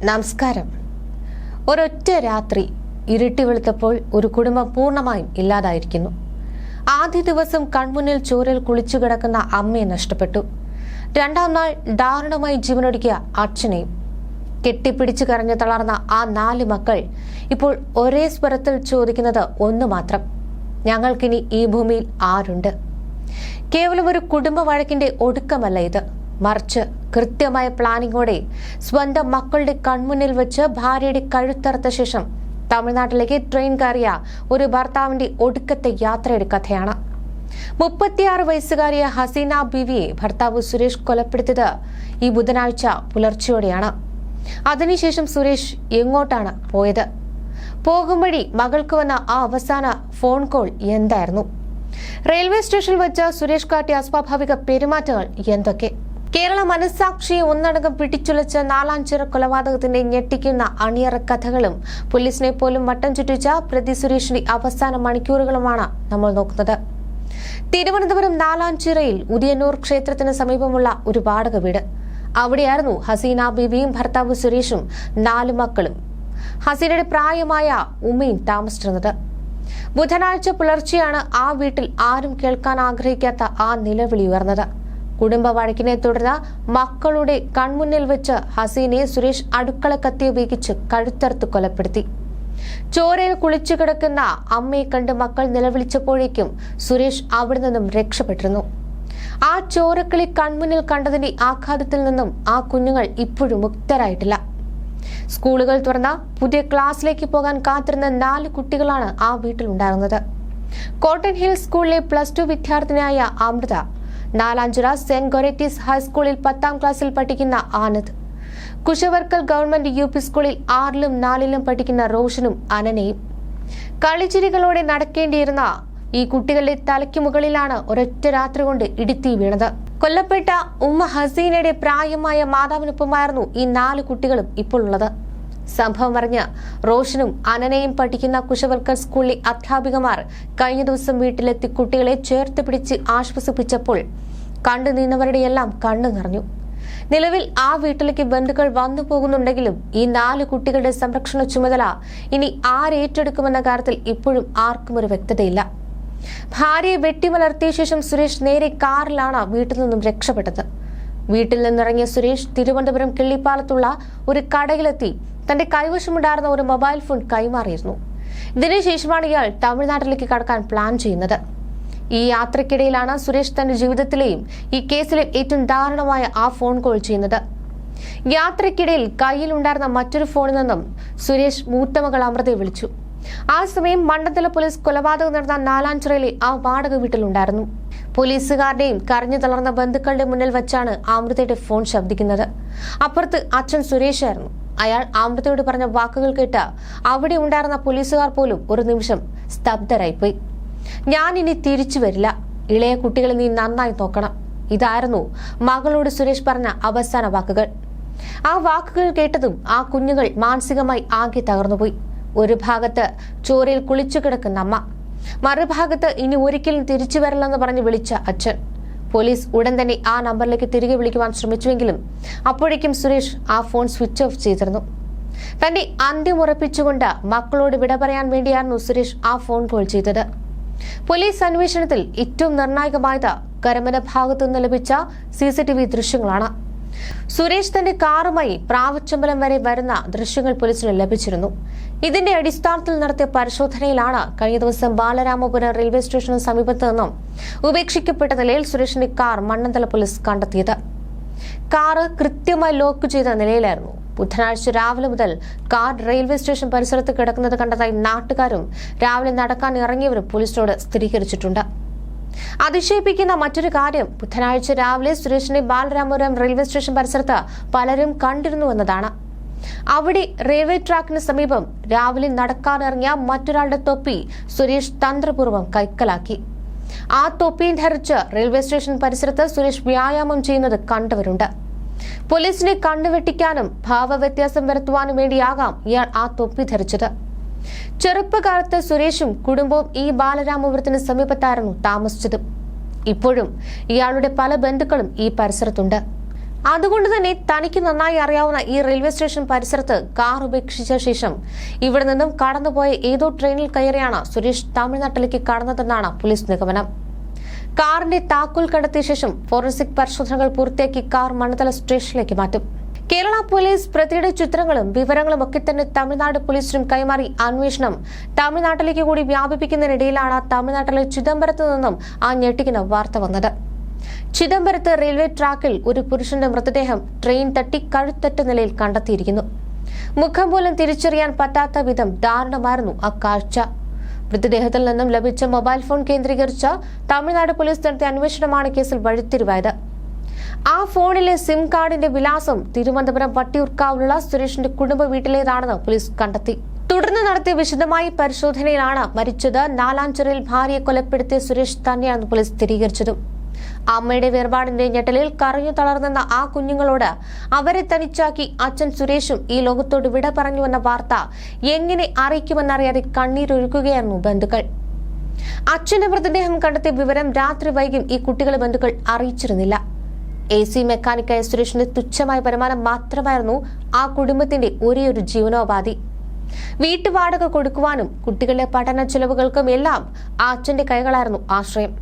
നമസ്കാരം. ഒരൊറ്റ രാത്രി ഇരുട്ടി വെളുത്തപ്പോൾ ഒരു കുടുംബം പൂർണ്ണമായും ഇല്ലാതായിരിക്കുന്നു. ആദ്യ ദിവസം കൺമുന്നിൽ ചോരൽ കുളിച്ചു കിടക്കുന്ന അമ്മയെ നഷ്ടപ്പെട്ടു. രണ്ടാം നാൾ ദാരുണമായി ജീവനൊടുക്കിയ അച്ഛനെയും. കെട്ടിപ്പിടിച്ചു കരഞ്ഞു തളർന്ന ആ 4 മക്കൾ ഇപ്പോൾ ഒരേ സ്വരത്തിൽ ചോദിക്കുന്നത് ഒന്ന് മാത്രം: ഞങ്ങൾക്കിനി ഈ ഭൂമിയിൽ ആരുണ്ട്? കേവലം ഒരു കുടുംബ വഴക്കിന്റെ ഒടുക്കമല്ല ഇത്, മറിച്ച് കൃത്യമായ പ്ലാനിങ്ങോടെ സ്വന്തം മക്കളുടെ കൺമുന്നിൽ വെച്ച് ഭാര്യയുടെ കഴുത്തറുത്ത ശേഷം തമിഴ്നാട്ടിലേക്ക് ട്രെയിൻ കയറിയ ഒരു ഭർത്താവിന്റെ ഒടുക്കത്തെ യാത്രയുടെ കഥയാണ്. 36 വയസ്സുകാരിയ ഹസീന ബീവിയെ ഭർത്താവ് സുരേഷ് കൊലപ്പെടുത്തിയത് ഈ ബുധനാഴ്ച പുലർച്ചെയോടെയാണ്. അതിനുശേഷം സുരേഷ് എങ്ങോട്ടാണ് പോയത്? പോകും വഴി മകൾക്ക് വന്ന ആ അവസാന ഫോൺ കോൾ എന്തായിരുന്നു? റെയിൽവേ സ്റ്റേഷനിൽ വെച്ച് സുരേഷ് കാട്ടിയ അസ്വാഭാവിക പെരുമാറ്റങ്ങൾ എന്തൊക്കെ? കേരള മനസ്സാക്ഷിയെ ഒന്നടങ്കം പിടിച്ചുലച്ച നാലാഞ്ചിറ കൊലപാതകത്തിന്റെ ഞെട്ടിക്കുന്ന അണിയറ കഥകളും പോലീസിനെ പോലും വട്ടം ചുറ്റിച്ച പ്രതി സുരേഷിന്റെ അവസാന മണിക്കൂറുകളുമാണ് നമ്മൾ നോക്കുന്നത്. തിരുവനന്തപുരം നാലാഞ്ചിറയിൽ ഉദിയന്നൂർ ക്ഷേത്രത്തിന് സമീപമുള്ള ഒരു വാടക വീട്. അവിടെയായിരുന്നു ഹസീന ബീവിയും ഭർത്താവ് സുരേഷും 4 മക്കളും ഹസീനയുടെ പ്രായമായ ഉമ്മയും താമസിച്ചിരുന്നത്. ബുധനാഴ്ച പുലർച്ചെയാണ് ആ വീട്ടിൽ ആരും കേൾക്കാൻ ആഗ്രഹിക്കാത്ത ആ നിലവിളി ഉയർന്നത്. കുടുംബ വഴക്കിനെ തുടർന്ന് മക്കളുടെ കൺമുന്നിൽ വെച്ച് ഹസീനയെ സുരേഷ് അടുക്കള കത്തി ഉപയോഗിച്ച് കഴുത്തറുത്ത് കൊലപ്പെടുത്തി. ചോരയിൽ കുളിച്ചു കിടക്കുന്ന അമ്മയെ കണ്ട് മക്കൾ നിലവിളിച്ചപ്പോഴേക്കും സുരേഷ് അവിടെ നിന്നും രക്ഷപ്പെട്ടിരുന്നു. ആ ചോരക്കളി കൺമുന്നിൽ കണ്ടതിന്റെ ആഘാതത്തിൽ നിന്നും ആ കുഞ്ഞുങ്ങൾ ഇപ്പോഴും മുക്തരായിട്ടില്ല. സ്കൂളുകൾ തുറന്ന പുതിയ ക്ലാസ്സിലേക്ക് പോകാൻ കാത്തിരുന്ന 4 കുട്ടികളാണ് ആ വീട്ടിലുണ്ടായിരുന്നത്. കോട്ടൺ ഹിൽ സ്കൂളിലെ +2 വിദ്യാർത്ഥിനിയായ അമൃത, നാലാഞ്ചിറ സെന്റ് ഗൊരേറ്റീസ് ഹൈസ്കൂളിൽ 10ാം ക്ലാസ്സിൽ പഠിക്കുന്ന ആനന്ദ്, കുശവർക്കൽ ഗവൺമെന്റ് UP സ്കൂളിൽ 6ലും 4ലും പഠിക്കുന്ന റോഷനും അനനയും. കളിച്ചിരികളോടെ നടക്കേണ്ടിയിരുന്ന ഈ കുട്ടികളുടെ തലയ്ക്ക് മുകളിലാണ് ഒരൊറ്റ രാത്രി കൊണ്ട് ഇടിത്തി വീണത്. കൊല്ലപ്പെട്ട ഉമ്മ ഹസീനയുടെ പ്രായമായ മാതാവിനൊപ്പമായിരുന്നു ഈ 4 കുട്ടികളും ഇപ്പോൾ ഉള്ളത്. സംഭവം അറിഞ്ഞ് റോഷനും അനനയും പഠിക്കുന്ന കുശവർക്കൽ സ്കൂളിലെ അധ്യാപികമാർ കഴിഞ്ഞ ദിവസം വീട്ടിലെത്തി കുട്ടികളെ ചേർത്ത് പിടിച്ച് ആശ്വസിപ്പിച്ചപ്പോൾ കണ്ടു നിന്നവരുടെയെല്ലാം കണ്ണു നിറഞ്ഞു. നിലവിൽ ആ വീട്ടിലേക്ക് ബന്ധുക്കൾ വന്നു പോകുന്നുണ്ടെങ്കിലും ഈ 4 കുട്ടികളുടെ സംരക്ഷണ ചുമതല ഇനി ആരേറ്റെടുക്കുമെന്ന കാര്യത്തിൽ ഇപ്പോഴും ആർക്കും ഒരു വ്യക്തതയില്ല. ഭാര്യയെ വെട്ടിമലർത്തിയ ശേഷം സുരേഷ് നേരെ കാറിലാണ് വീട്ടിൽ നിന്നും രക്ഷപ്പെട്ടത്. വീട്ടിൽ നിന്നിറങ്ങിയ സുരേഷ് തിരുവനന്തപുരം കിള്ളിപ്പാലത്തുള്ള ഒരു കടയിലെത്തി തന്റെ കൈവശമുണ്ടായിരുന്ന ഒരു മൊബൈൽ ഫോൺ കൈമാറിയിരുന്നു. ഇതിനുശേഷമാണ് ഇയാൾ തമിഴ്നാട്ടിലേക്ക് കടക്കാൻ പ്ലാൻ ചെയ്യുന്നത്. ഈ യാത്രക്കിടയിലാണ് സുരേഷ് തന്റെ ജീവിതത്തിലെയും ഈ കേസിലെ ഏറ്റവും ദാരുണമായ ആ ഫോൺ കോൾ ചെയ്യുന്നത്. യാത്രക്കിടയിൽ കയ്യിലുണ്ടായിരുന്ന മറ്റൊരു ഫോണിൽ നിന്നും സുരേഷ് മൂത്തമകൾ അമൃതയെ വിളിച്ചു. ആ സമയം മണ്ഡലത്തിലെ പോലീസ് കൊലപാതകം നടന്ന നാലാഞ്ചിറയിലെ ആ വാടക വീട്ടിലുണ്ടായിരുന്നു. പോലീസുകാരുടെയും കരഞ്ഞു തളർന്ന ബന്ധുക്കളുടെ മുന്നിൽ വെച്ചാണ് അമൃതയുടെ ഫോൺ ശബ്ദിക്കുന്നത്. അപ്പുറത്ത് അച്ഛൻ സുരേഷായിരുന്നു. അയാൾ അമൃതയോട് പറഞ്ഞ വാക്കുകൾ കേട്ട് അവിടെ ഉണ്ടായിരുന്ന പോലീസുകാർ പോലും ഒരു നിമിഷം സ്തബ്ധരായിപ്പോയി. ഞാൻ ഇനി തിരിച്ചു വരില്ല, ഇളയ കുട്ടികളെ നീ നന്നായി നോക്കണം. ഇതായിരുന്നു മകളോട് സുരേഷ് പറഞ്ഞ അവസാന വാക്കുകൾ. ആ വാക്കുകൾ കേട്ടതും ആ കുഞ്ഞുങ്ങൾ മാനസികമായി ആകെ തകർന്നുപോയി. ഒരു ഭാഗത്ത് ചോരയിൽ കുളിച്ചു കിടക്കുന്ന അമ്മ, മറുഭാഗത്ത് ഇനി ഒരിക്കലും തിരിച്ചു വരില്ലെന്ന് പറഞ്ഞ് വിളിച്ച അച്ഛൻ. പോലീസ് ഉടൻ തന്നെ ആ നമ്പറിലേക്ക് തിരികെ വിളിക്കുവാൻ ശ്രമിച്ചുവെങ്കിലും അപ്പോഴേക്കും സുരേഷ് ആ ഫോൺ സ്വിച്ച് ഓഫ് ചെയ്തിരുന്നു. തന്റെ അന്ത്യം ഉറപ്പിച്ചുകൊണ്ട് മക്കളോട് വിട പറയാൻ വേണ്ടിയായിരുന്നു സുരേഷ് ആ ഫോൺ കോൾ ചെയ്തത്. പോലീസ് അന്വേഷണത്തിൽ ഏറ്റവും നിർണായകമായത് കരമന ഭാഗത്തുനിന്ന് ലഭിച്ച CCTV ദൃശ്യങ്ങളാണ്. സുരേഷ് തന്റെ കാറുമായി പ്രാവച്ചമ്പലം വരെ വരുന്ന ദൃശ്യങ്ങൾ പോലീസിന് ലഭിച്ചിരുന്നു. ഇതിന്റെ അടിസ്ഥാനത്തിൽ നടത്തിയ പരിശോധനയിലാണ് കഴിഞ്ഞ ദിവസം ബാലരാമപുരം റെയിൽവേ സ്റ്റേഷന് സമീപത്ത് നിന്നും ഉപേക്ഷിക്കപ്പെട്ട നിലയിൽ സുരേഷിന്റെ കാർ മണ്ണന്തല പോലീസ് കണ്ടെത്തിയത്. കാറ് കൃത്യമായി ലോക്ക് ചെയ്ത നിലയിലായിരുന്നു. ബുധനാഴ്ച രാവിലെ മുതൽ കാർ റെയിൽവേ സ്റ്റേഷൻ പരിസരത്ത് കിടക്കുന്നത് കണ്ടതായി നാട്ടുകാരും രാവിലെ നടക്കാൻ ഇറങ്ങിയവരും പോലീസിനോട് സ്ഥിരീകരിച്ചിട്ടുണ്ട്. അതിശയിപ്പിക്കുന്ന മറ്റൊരു കാര്യം, ബുധനാഴ്ച രാവിലെ സുരേഷിനെ ബാലരാമപുരം റെയിൽവേ സ്റ്റേഷൻ പരിസരത്ത് പലരും കണ്ടിരുന്നു എന്നതാണ്. അവിടെ റെയിൽവേ ട്രാക്കിന് സമീപം രാവിലെ നടക്കാനിറങ്ങിയ മറ്റൊരാളുടെ തൊപ്പി സുരേഷ് തന്ത്രപൂർവ്വം കൈക്കലാക്കി. ആ തൊപ്പിയും ധരിച്ച് റെയിൽവേ സ്റ്റേഷൻ പരിസരത്ത് സുരേഷ് വ്യായാമം ചെയ്യുന്നത് കണ്ടവരുണ്ട്. പോലീസിനെ കണ്ണുവെട്ടിക്കാനും ഭാവവ്യത്യാസം വരുത്തുവാനും വേണ്ടിയാകാം ഇയാൾ ആ തൊപ്പി ധരിച്ചത്. ചെറുപ്പകാലത്ത് സുരേഷും കുടുംബവും ഈ ബാലരാമപുരത്തിന് സമീപത്തായിരുന്നു താമസിച്ചത്. ഇപ്പോഴും ഇയാളുടെ പല ബന്ധുക്കളും ഈ പരിസരത്തുണ്ട്. അതുകൊണ്ട് തന്നെ തനിക്ക് നന്നായി അറിയാവുന്ന ഈ റെയിൽവേ സ്റ്റേഷൻ പരിസരത്ത് കാർ ഉപേക്ഷിച്ച ശേഷം ഇവിടെ നിന്നും കടന്നുപോയ ഏതോ ട്രെയിനിൽ കയറിയാണ് സുരേഷ് തമിഴ്നാട്ടിലേക്ക് കടന്നതെന്നാണ് പോലീസ് നിഗമനം. കാറിന്റെ താക്കോൽ കണ്ടെത്തിയ ശേഷം ഫോറൻസിക് പരിശോധനകൾ പൂർത്തിയാക്കി കാർ മണ്ണത്തല സ്റ്റേഷനിലേക്ക് മാറ്റും. കേരള പോലീസ് പ്രതിയുടെ ചിത്രങ്ങളും വിവരങ്ങളും ഒക്കെ തന്നെ തമിഴ്നാട് പോലീസിനും കൈമാറി അന്വേഷണം തമിഴ്നാട്ടിലേക്ക് കൂടി വ്യാപിപ്പിക്കുന്നതിനിടയിലാണ് തമിഴ്നാട്ടിലെ ചിദംബരത്ത് നിന്നും ആ ഞെട്ടിക്കുന്ന വാർത്ത വന്നത്. ചിദംബരത്ത് റെയിൽവേ ട്രാക്കിൽ ഒരു പുരുഷന്റെ മൃതദേഹം ട്രെയിൻ തട്ടി കഴുത്തറ്റ നിലയിൽ കണ്ടെത്തിയിരിക്കുന്നു. മുഖം പോലും തിരിച്ചറിയാൻ പറ്റാത്ത വിധം ദാരുണമായിരുന്നു ആ കാഴ്ച. മൃതദേഹത്തിൽ നിന്നും ലഭിച്ച മൊബൈൽ ഫോൺ കേന്ദ്രീകരിച്ച തമിഴ്നാട് പോലീസ് നടത്തിയ അന്വേഷണമാണ് കേസിൽ വഴിത്തിരിവായത്. ആ ഫോണിലെ സിം കാർഡിന്റെ വിലാസം തിരുവനന്തപുരം വട്ടിയൂർക്കാവിലുള്ള സുരേഷിന്റെ കുടുംബ വീട്ടിലേതാണെന്ന് പോലീസ് കണ്ടെത്തി. തുടർന്ന് നടത്തിയ വിശദമായ പരിശോധനയിലാണ് മരിച്ചത് നാലാഞ്ചിറയിൽ ഭാര്യയെ കൊലപ്പെടുത്തിയ സുരേഷ് തന്നെയാണെന്ന് പോലീസ് സ്ഥിരീകരിച്ചതും. അമ്മയുടെ വേർപാടിന്റെ ഞെട്ടലിൽ കരഞ്ഞു തളർന്ന ആ കുഞ്ഞുങ്ങളോട് അവരെ തനിച്ചാക്കി അച്ഛൻ സുരേഷും ഈ ലോകത്തോട് വിട പറഞ്ഞുവെന്ന വാർത്ത എങ്ങനെ അറിയിക്കുമെന്നറിയാതെ കണ്ണീരൊഴുക്കുകയായിരുന്നു ബന്ധുക്കൾ. അച്ഛന്റെ മൃതദേഹം കണ്ടെത്തിയ വിവരം രാത്രി വൈകിയും ഈ കുട്ടികളെ ബന്ധുക്കൾ അറിയിച്ചിരുന്നില്ല. AC മെക്കാനിക്കായ സുരേഷിന്റെ തുച്ഛമായ വരുമാനം മാത്രമായിരുന്നു ആ കുടുംബത്തിന്റെ ഒരേയൊരു ജീവനോപാധി. വീട്ടുവാടക കൊടുക്കുവാനും കുട്ടികളുടെ പഠന ചെലവുകൾക്കും എല്ലാം ആ അച്ഛന്റെ കൈകളായിരുന്നു ആശ്രയം.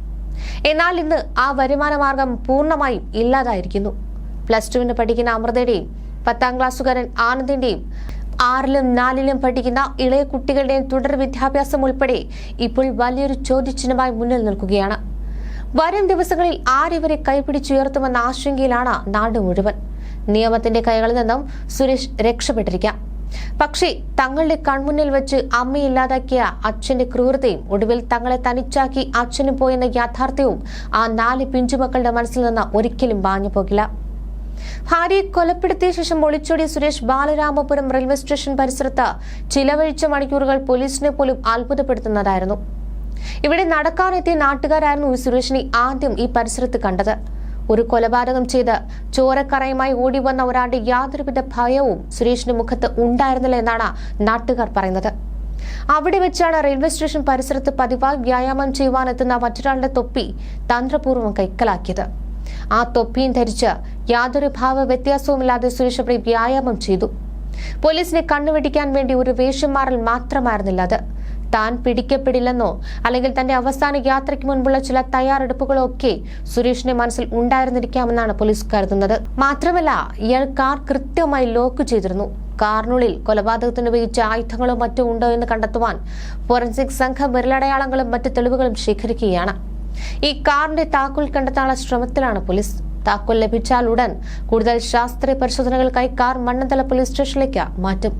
എന്നാൽ ഇന്ന് ആ വരുമാന മാർഗം പൂർണ്ണമായും ഇല്ലാതായിരിക്കുന്നു. +2 പഠിക്കുന്ന അമൃതയുടെയും 10ാം ക്ലാസ്സുകാരൻ ആനന്ദിന്റെയും 6ലും 4ലും പഠിക്കുന്ന ഇളയ കുട്ടികളുടെയും തുടർ വിദ്യാഭ്യാസം ഉൾപ്പെടെ ഇപ്പോൾ വലിയൊരു ചോദ്യചിഹ്നമായി മുന്നിൽ നിൽക്കുകയാണ്. വരും ദിവസങ്ങളിൽ ആരിവരെ കൈപിടിച്ചുയർത്തുമെന്ന ആശങ്കയിലാണ് നാട് മുഴുവൻ. നിയമത്തിന്റെ കൈകളിൽ നിന്നും സുരേഷ് രക്ഷപ്പെട്ടിരിക്കാം. പക്ഷേ തങ്ങളുടെ കൺമുന്നിൽ വെച്ച് അമ്മയെ ഇല്ലാതാക്കിയ അച്ഛന്റെ ക്രൂരതയും ഒടുവിൽ തങ്ങളെ തനിച്ചാക്കി അച്ഛന് പോയെന്ന യാഥാർത്ഥ്യവും ആ 4 പിഞ്ചുമക്കളുടെ മനസ്സിൽ നിന്ന് ഒരിക്കലും മാഞ്ഞു പോകില്ല. ഭാര്യയെ കൊലപ്പെടുത്തിയ ശേഷം ഒളിച്ചോടിയ സുരേഷ് ബാലരാമപുരം റെയിൽവേ സ്റ്റേഷൻ പരിസരത്ത് ചിലവഴിച്ച മണിക്കൂറുകൾ പോലീസിനെ പോലും അത്ഭുതപ്പെടുത്തുന്നതായിരുന്നു. ഇവിടെ നടക്കാനെത്തിയ നാട്ടുകാരായിരുന്നു സുരേഷിനെ ആദ്യം ഈ പരിസരത്ത് കണ്ടത്. ഒരു കൊലപാതകം ചെയ്ത് ചോരക്കറയുമായി ഓടി വന്ന ഒരാളുടെ യാതൊരുവിധ ഭയവും സുരേഷിന്റെ മുഖത്ത് ഉണ്ടായിരുന്നില്ല എന്നാണ് നാട്ടുകാർ പറയുന്നത്. അവിടെ വെച്ചാണ് റെയിൽവേ സ്റ്റേഷൻ പരിസരത്ത് പതിവായി വ്യായാമം ചെയ്യുവാനെത്തുന്ന മറ്റൊരാളുടെ തൊപ്പി തന്ത്രപൂർവ്വം കൈക്കലാക്കിയത്. ആ തൊപ്പിയും ധരിച്ച് യാതൊരു ഭാവ വ്യത്യാസവുമില്ലാതെ സുരേഷ് അവിടെ വ്യായാമം ചെയ്തു. പോലീസിനെ കണ്ണുവെട്ടിക്കാൻ വേണ്ടി ഒരു വേഷം മാറൽ മാത്രമായിരുന്നില്ല അത്. താൻ പിടിക്കപ്പെടില്ലെന്നോ അല്ലെങ്കിൽ തന്റെ അവസാന യാത്രയ്ക്ക് മുൻപുള്ള ചില തയ്യാറെടുപ്പുകളോ ഒക്കെ സുരേഷിന്റെ മനസ്സിൽ ഉണ്ടായിരുന്നിരിക്കാമെന്നാണ് പോലീസ് കരുതുന്നത്. മാത്രമല്ല, ഇയാൾ കാർ കൃത്യമായി ലോക്ക് ചെയ്തിരുന്നു. കാറിനുള്ളിൽ കൊലപാതകത്തിന് ഉപയോഗിച്ച ആയുധങ്ങളോ മറ്റോ ഉണ്ടോ എന്ന് കണ്ടെത്തുവാൻ ഫോറൻസിക് സംഘം വിരലടയാളങ്ങളും മറ്റ് തെളിവുകളും ശേഖരിക്കുകയാണ്. ഈ കാറിന്റെ താക്കോൽ കണ്ടെത്താനുള്ള ശ്രമത്തിലാണ് പോലീസ്. താക്കോൽ ലഭിച്ചാൽ ഉടൻ കൂടുതൽ ശാസ്ത്രീയ പരിശോധനകൾക്കായി കാർ മണ്ണന്തല പോലീസ് സ്റ്റേഷനിലേക്ക് മാറ്റും.